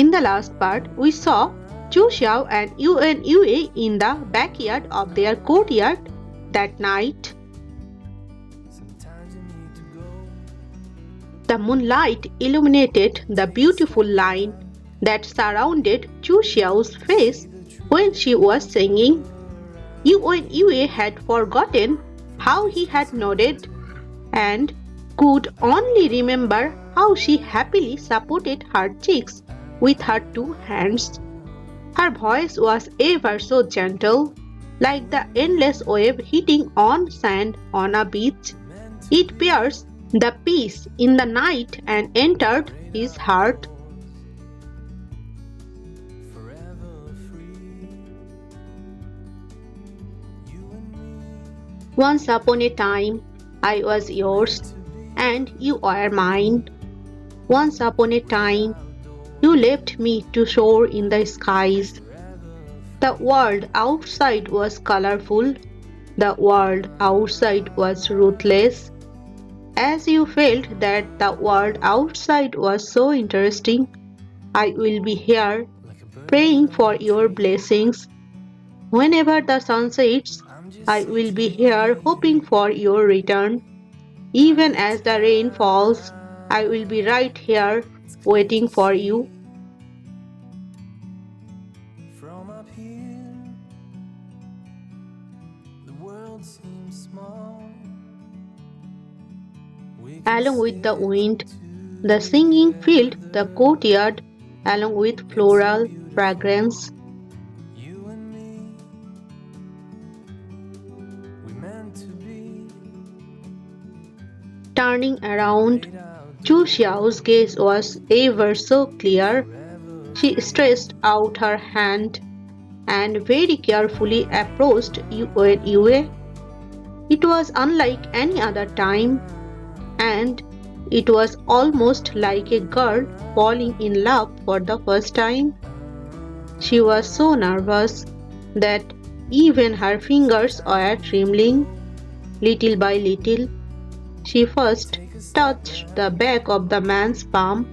In the last part, we saw Qiao and Yuwen in the backyard of their courtyard that night. The moonlight illuminated the beautiful line that surrounded Qiao's face when she was singing. Yuwen had forgotten how he had nodded and could only remember how she happily supported her cheeks with her two hands. Her voice was ever so gentle, like the endless wave hitting on sand on a beach. It pierced the peace in the night and entered his heart. Once upon a time, I was yours, and you were mine. Once upon a time, you left me to soar in the skies. The world outside was colorful. The world outside was ruthless. As you felt that the world outside was so interesting, I will be here, praying for your blessings. Whenever the sun sets, I will be here hoping for your return. Even as the rain falls, I will be right here waiting for you. From up here, the world seems small. Along with the wind, the singing filled the courtyard along with floral fragrance. You and me, we meant to be. Turning around, Chu Xiao's gaze was ever so clear. She stretched out her hand and very carefully approached Yue. It was unlike any other time, and it was almost like a girl falling in love for the first time. She was so nervous that even her fingers were trembling. Little by little, she first touched the back of the man's palm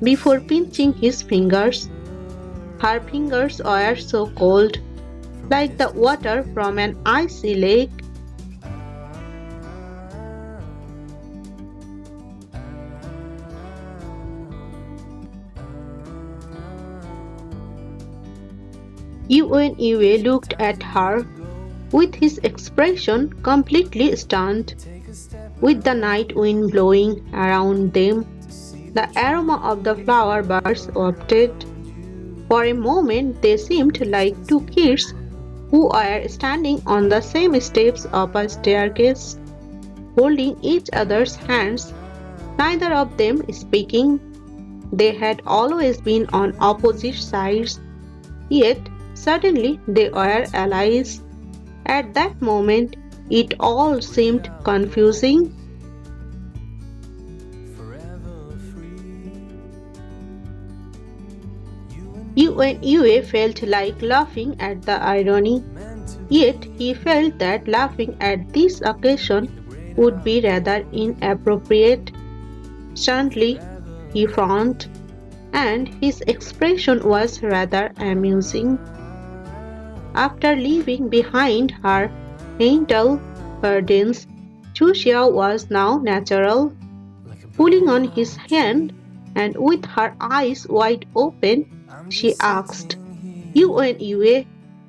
before pinching his fingers. Her fingers were so cold, like the water from an icy lake. Yue looked at her with his expression completely stunned. With the night wind blowing around them, the aroma of the flower buds wafted. For a moment they seemed like two kids who were standing on the same steps of a staircase, holding each other's hands, neither of them speaking. They had always been on opposite sides, yet suddenly they were allies. At that moment, it all seemed confusing. Yue felt like laughing at the irony, yet he felt that laughing at this occasion would be rather inappropriate. Suddenly, he frowned, and his expression was rather amusing. After leaving behind her parental burdens, Chu Xiao was now natural. Pulling on his hand and with her eyes wide open, she asked, Yue,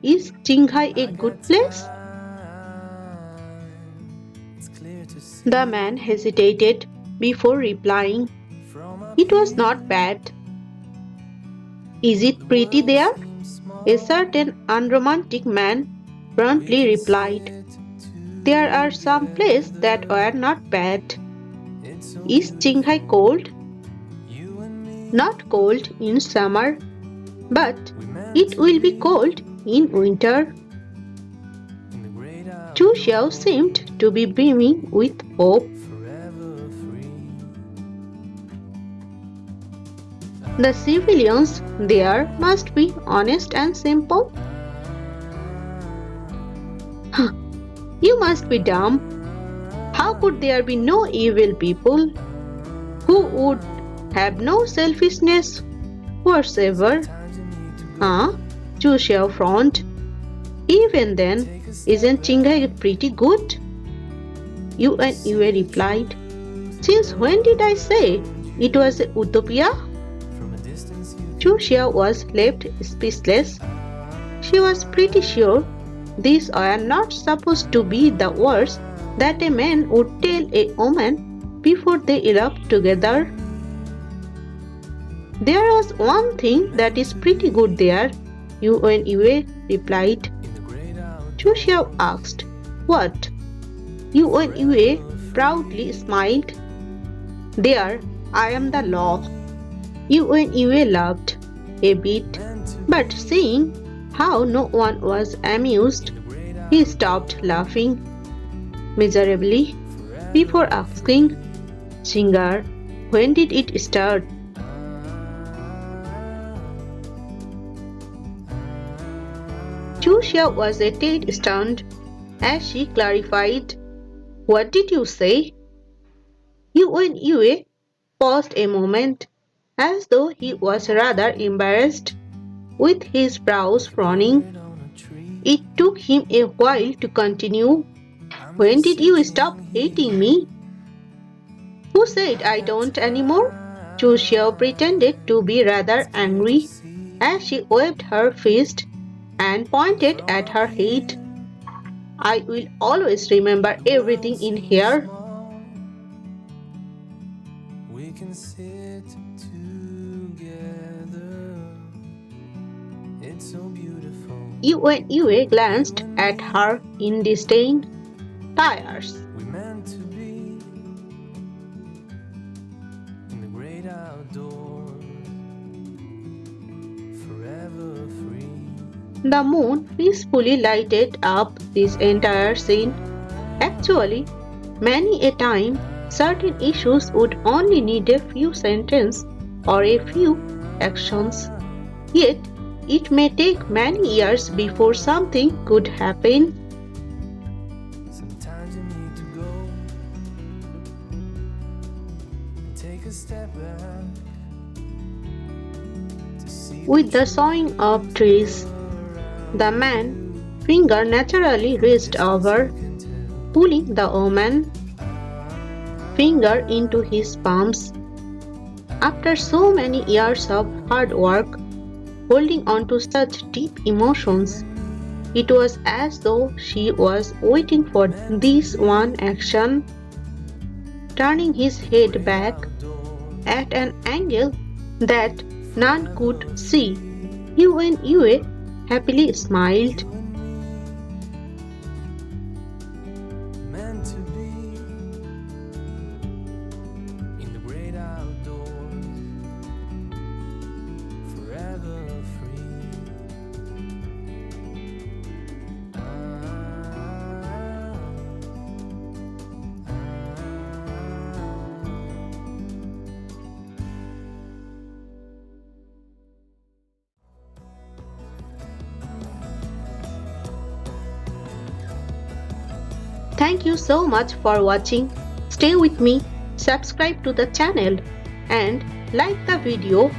is Qinghai a good place? The man hesitated before replying. It was not bad. Is it pretty there? A certain unromantic man promptly replied. There are some places that were not bad. Is Qinghai cold? Not cold in summer, but it will be cold in winter. Chu Xiao seemed to be beaming with hope. The civilians there must be honest and simple. You must be dumb. How could there be no evil people who would have no selfishness, Worse ever. Huh? Chu Xiao frowned. Even then, isn't Qinghai pretty good? Yuwen Yue replied. Since when did I say it was a utopia? Chu Xiao was left speechless. She was pretty sure these were not supposed to be the words that a man would tell a woman before they eloped together. There was one thing that is pretty good there, Yuwen Yue replied. Chu Xiao asked, What? Yuwen Yue proudly smiled. There, I am the law. Yuwen Yue laughed a bit, but seeing how no one was amused, he stopped laughing miserably before asking, Singer, when did it start? Chu Xiao was a tad stunned as she clarified, What did you say? Yuwen Yue paused a moment, as though he was rather embarrassed, with his brows frowning. It took him a while to continue. When did you stop hating me? Who said I don't anymore? Chu Xiao pretended to be rather angry as she waved her fist and pointed at her head. I will always remember everything in here. We can sit together. It's so beautiful. Yuwen Yue glanced at her in disdain. Tires. We meant to be in the great outdoors, forever free. The moon peacefully lighted up this entire scene. Actually, many a time, certain issues would only need a few sentences or a few actions. Yet, it may take many years before something could happen. Sometimes you need to go and take a step back to see With the sawing of trees, the man's finger naturally reached over, pulling the woman's finger into his palms. After so many years of hard work, holding on to such deep emotions, it was as though she was waiting for this one action. Turning his head back at an angle that none could see, Yuwen Yue happily smiled. meant to be in the great outdoors, forever free. Thank you so much for watching. Stay with me, subscribe to the channel and like the video.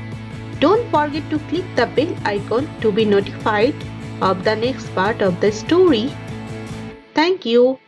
Don't forget to click the bell icon to be notified of the next part of the story. Thank you.